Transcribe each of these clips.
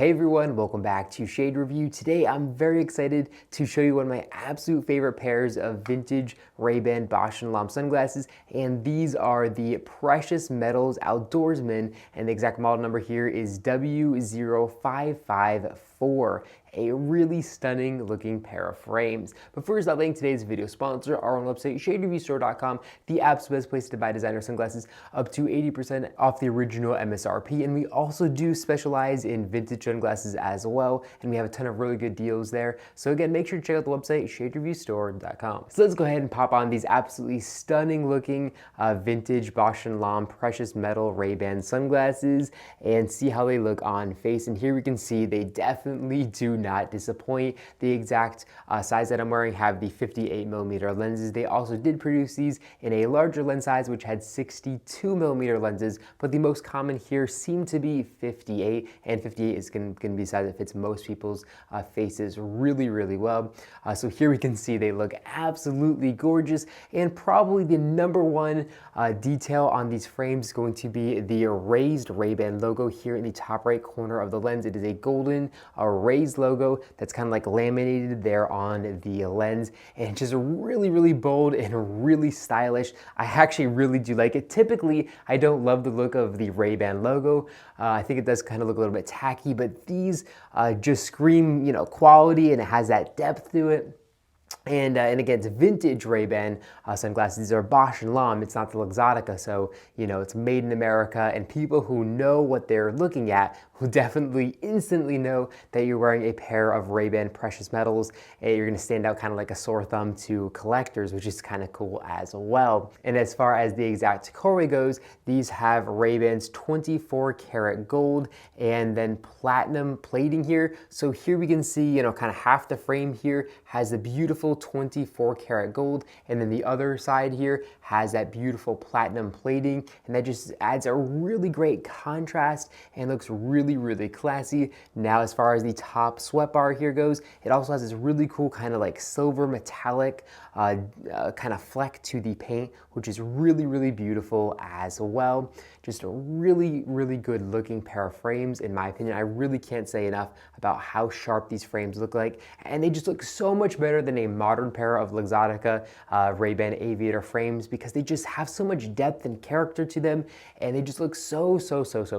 Hey everyone, welcome back to Shade Review. Today I'm very excited to show you one of my absolute favorite pairs of vintage Ray-Ban Bausch Lomb sunglasses, and these are the Precious Metals Outdoorsman, and the exact model number here is W0554. A really stunning looking pair of frames. But first, I'll thank today's video sponsor, our own website, shadereviewstore.com, the app's best place to buy designer sunglasses, up to 80% off the original MSRP. And we also do specialize in vintage sunglasses as well, and we have a ton of really good deals there. So again, make sure to check out the website, shadereviewstore.com. So let's go ahead and pop on these absolutely stunning looking vintage Bausch Lomb precious metal Ray-Ban sunglasses and see how they look on face. And here we can see they definitely do not disappoint. The exact size that I'm wearing have the 58mm lenses. They also did produce these in a larger lens size, which had 62mm lenses, but the most common here seem to be 58, and 58 is going to be a size that fits most people's faces really well. So here we can see they look absolutely gorgeous, and probably the number one detail on these frames is going to be the raised Ray-Ban logo here in the top right corner of the lens. It is a golden raised logo that's kind of like laminated there on the lens, and just really bold and really stylish. I actually really do like it. Typically, I don't love the look of the Ray-Ban logo. I think it does kind of look a little bit tacky, but these just scream, you know, quality, and it has that depth to it. And again, it's vintage Ray-Ban sunglasses. These are Bausch Lomb. It's not the Luxottica, so you know it's made in America. And people who know what they're looking at will definitely instantly know that you're wearing a pair of Ray-Ban precious metals, and you're going to stand out kind of like a sore thumb to collectors, which is kind of cool as well. And as far as the exact colorway goes, these have Ray-Ban's 24 karat gold and then platinum plating here. So here we can see, you know, kind of half the frame here has the beautiful 24 karat gold, and then the other side here has that beautiful platinum plating, and that just adds a really great contrast and looks really classy. Now, as far as the top sweat bar here goes, it also has this really cool kind of like silver metallic kind of fleck to the paint, which is really beautiful as well. Just a really good looking pair of frames, in my opinion. I really can't say enough about how sharp these frames look like, and they just look so much better than a modern pair of Luxottica Ray-Ban Aviator frames, because they just have so much depth and character to them, and they just look so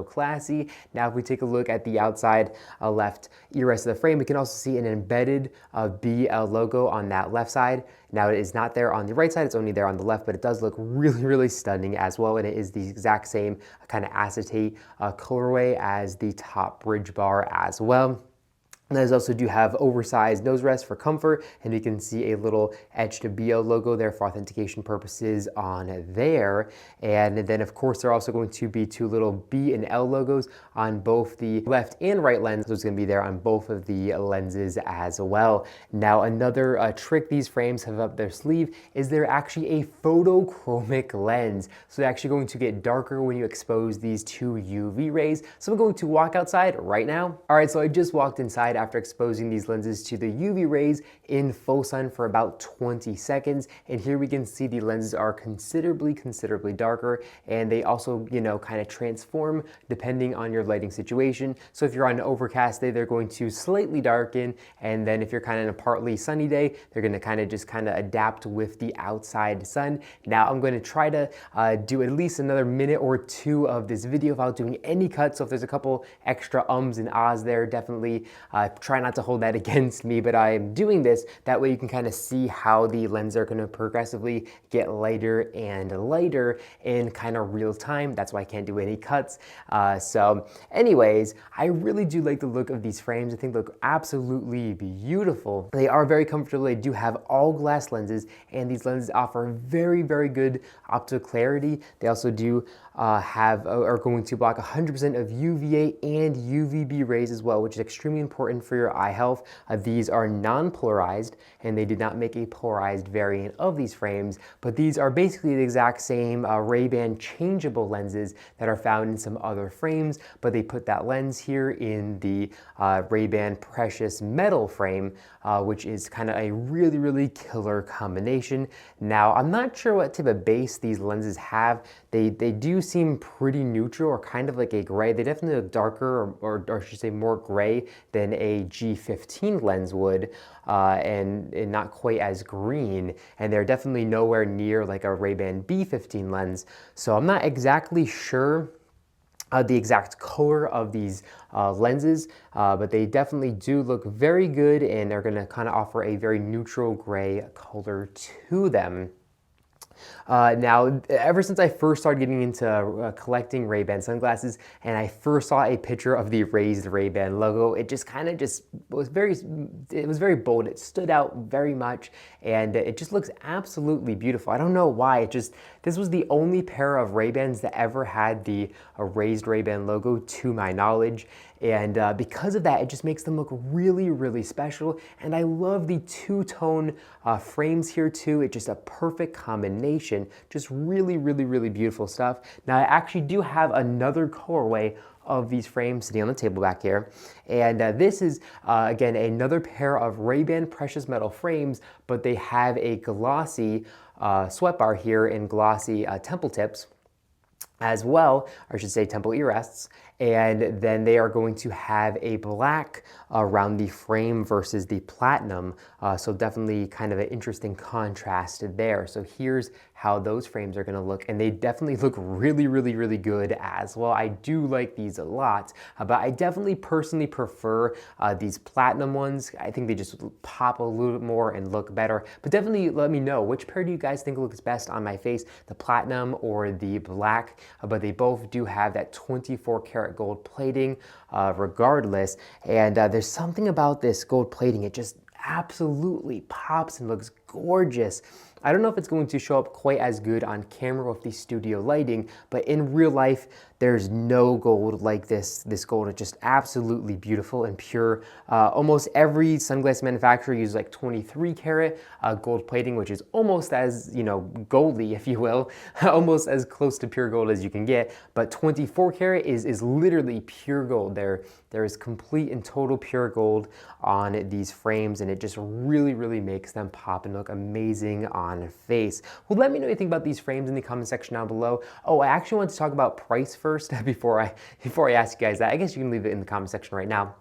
classy. Now, if we take a look at the outside left ear rest of the frame, we can also see an embedded BL logo on that left side. Now, it is not there on the right side, it's only there on the left, but it does look really stunning as well, and it is the exact same kind of acetate colorway as the top bridge bar as well. Those also do have oversized nose rests for comfort, and you can see a little etched BL logo there for authentication purposes on there. And then, of course, there are also going to be two little B and L logos on both the left and right lens. So it's going to be there on both of the lenses as well. Now, another trick these frames have up their sleeve is they're actually a photochromic lens. So they're actually going to get darker when you expose these to UV rays. So I'm going to walk outside right now. All right, so I just walked inside after exposing these lenses to the UV rays in full sun for about 20 seconds. And here we can see the lenses are considerably darker, and they also, you know, kind of transform depending on your lighting situation. So if you're on an overcast day, they're going to slightly darken, and then if you're kind of in a partly sunny day, they're going to kind of adapt with the outside sun. Now, I'm going to try to do at least another minute or two of this video without doing any cuts. So if there's a couple extra ums and ahs there, definitely try not to hold that against me, but I am doing this that way you can kind of see how the lenses are going to progressively get lighter and lighter in kind of real time. That's why I can't do any cuts. So anyways, I really do like the look of these frames. I think they look absolutely beautiful. They are very comfortable. They do have all glass lenses, and these lenses offer very good optical clarity. They also do are going to block 100% of UVA and UVB rays as well, which is extremely important important for your eye health. These are non-polarized, and they did not make a polarized variant of these frames, but these are basically the exact same Ray-Ban changeable lenses that are found in some other frames, but they put that lens here in the Ray-Ban Precious Metal frame, which is kind of a really, really killer combination. Now, I'm not sure what type of base these lenses have. They do seem pretty neutral, or kind of like a gray. They definitely look darker, or I should say more gray than a G15 lens would, and not quite as green. And they're definitely nowhere near like a Ray-Ban B15 lens. So I'm not exactly sure the exact color of these lenses, but they definitely do look very good, and they're going to kind of offer a very neutral gray color to them. Now, ever since I first started getting into collecting Ray-Ban sunglasses, and I first saw a picture of the raised Ray-Ban logo, it just kind of was very bold. It stood out very much, and it just looks absolutely beautiful. I don't know why. This was the only pair of Ray-Bans that ever had the raised Ray-Ban logo, to my knowledge. And because of that, it just makes them look really, really special. And I love the two-tone frames here too. It's just a perfect combination. Just really, really, really beautiful stuff. Now, I actually do have another colorway of these frames sitting on the table back here. And this is, again, another pair of Ray-Ban Precious Metal frames, but they have a glossy sweat bar here and glossy temple tips as well, or I should say temple ear rests, and then they are going to have a black around the frame versus the platinum, so definitely kind of an interesting contrast there. So here's how those frames are going to look, and they definitely look really, really, really good as well. I do like these a lot, but I definitely personally prefer these platinum ones. I think they just pop a little bit more and look better, but definitely let me know, which pair do you guys think looks best on my face, the platinum or the black? But they both do have that 24 karat gold plating regardless, and there's something about this gold plating, it just absolutely pops and looks gorgeous. I don't know if it's going to show up quite as good on camera with the studio lighting, but in real life, there's no gold like this. This gold is just absolutely beautiful and pure. Almost every sunglass manufacturer uses like 23 karat gold plating, which is almost as, goldy, if you will, almost as close to pure gold as you can get. But 24 karat is literally pure gold. There is complete and total pure gold on these frames, and it just really, really makes them pop and look amazing on face. Well, let me know what you think about these frames in the comment section down below. Oh, I actually want to talk about price first before I ask you guys that. I guess you can leave it in the comment section right now.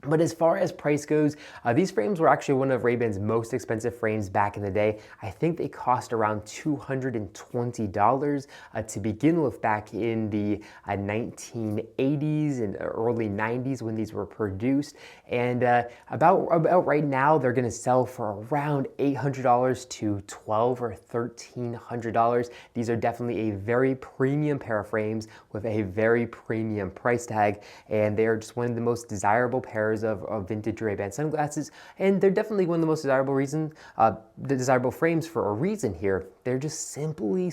But as far as price goes, these frames were actually one of Ray-Ban's most expensive frames back in the day. I think they cost around $220 to begin with back in the 1980s and early 90s when these were produced. And about right now, they're going to sell for around $800 to $1,200 or $1,300. These are definitely a very premium pair of frames with a very premium price tag, and they are just one of the most desirable pairs of vintage Ray-Ban sunglasses, and they're definitely one of the most desirable frames for a reason here. They're just simply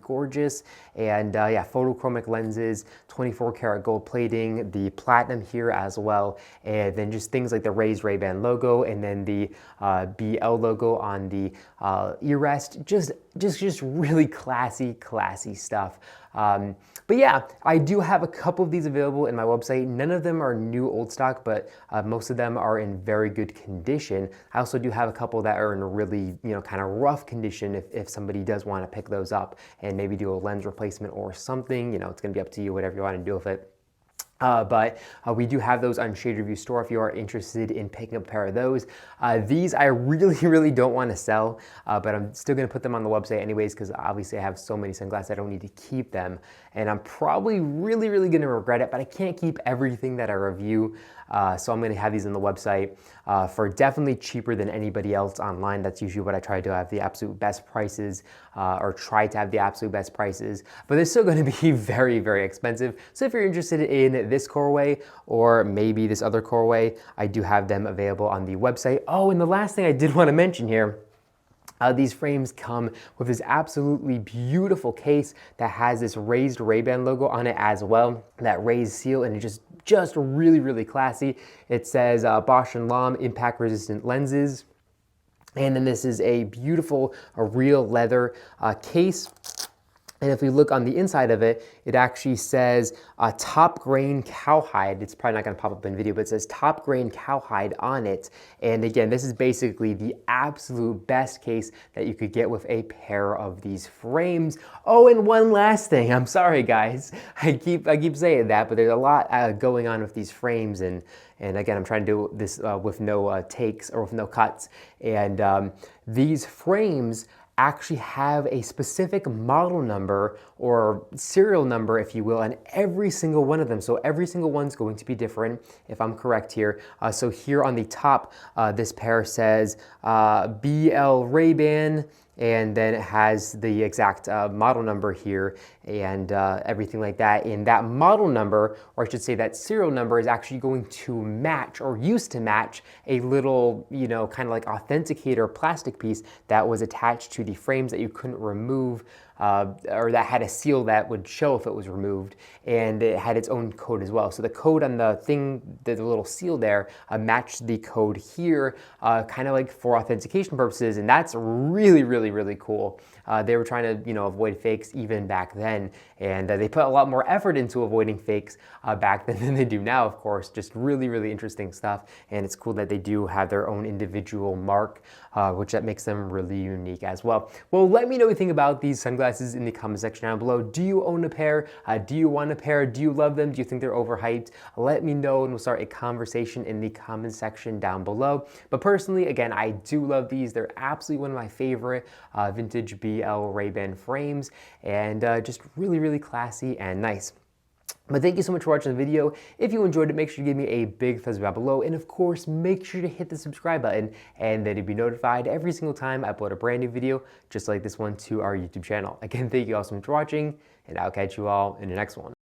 gorgeous, and yeah, photochromic lenses, 24 karat gold plating, the platinum here as well, and then just things like the raised Ray-Ban logo, and then the BL logo on the ear rest. Just really classy stuff. But yeah, I do have a couple of these available in my website. None of them are new old stock, but most of them are in very good condition. I also do have a couple that are in a really, kind of rough condition if somebody does want to pick those up and maybe do a lens replacement or something. It's going to be up to you, whatever you want to do with it. But we do have those on Shade Review Store if you are interested in picking up a pair of those. These I really don't want to sell, but I'm still going to put them on the website anyways, because obviously I have so many sunglasses I don't need to keep them, and I'm probably really going to regret it, but I can't keep everything that I review, so I'm going to have these on the website for definitely cheaper than anybody else online. That's usually what I try to do. I have the absolute best prices, or try to have the absolute best prices, but they're still going to be very expensive. So if you're interested in this Colorway or maybe this other Colorway, I do have them available on the website. Oh, and the last thing I did want to mention here, These frames come with this absolutely beautiful case that has this raised Ray-Ban logo on it as well, that raised seal, and it's just really, really classy. It says Bausch Lomb impact resistant lenses. And then this is a beautiful, real leather case. And if we look on the inside of it, it actually says top grain cowhide. It's probably not going to pop up in video, but it says top grain cowhide on it. And again, this is basically the absolute best case that you could get with a pair of these frames. Oh, and one last thing. I'm sorry, guys. I keep saying that, but there's a lot going on with these frames. And again, I'm trying to do this with no takes or with no cuts. And these frames actually have a specific model number or serial number, if you will, on every single one of them. So every single one's going to be different, if I'm correct here. So here on the top, this pair says BL Ray-Ban, and then it has the exact model number here and everything like that. And that model number, or I should say that serial number, is actually going to match, or used to match, a little, kind of like authenticator plastic piece that was attached to the frames that you couldn't remove, or that had a seal that would show if it was removed, and it had its own code as well. So the code on the thing, the little seal there, matched the code here, kind of like for authentication purposes, and that's really, really, really cool. They were trying to, avoid fakes even back then, and they put a lot more effort into avoiding fakes back then than they do now, of course. Just really, really interesting stuff, and it's cool that they do have their own individual mark, which that makes them really unique as well. Well, let me know what you think about these sunglasses in the comment section down below. Do you own a pair? Do you want a pair? Do you love them? Do you think they're overhyped? Let me know, and we'll start a conversation in the comment section down below. But personally, again, I do love these. They're absolutely one of my favorite vintage BL Ray-Ban frames, and just really, really classy and nice. But thank you so much for watching the video. If you enjoyed it, make sure you give me a big thumbs up down below. And of course, make sure to hit the subscribe button, and then you'll be notified every single time I upload a brand new video, just like this one, to our YouTube channel. Again, thank you all so much for watching, and I'll catch you all in the next one.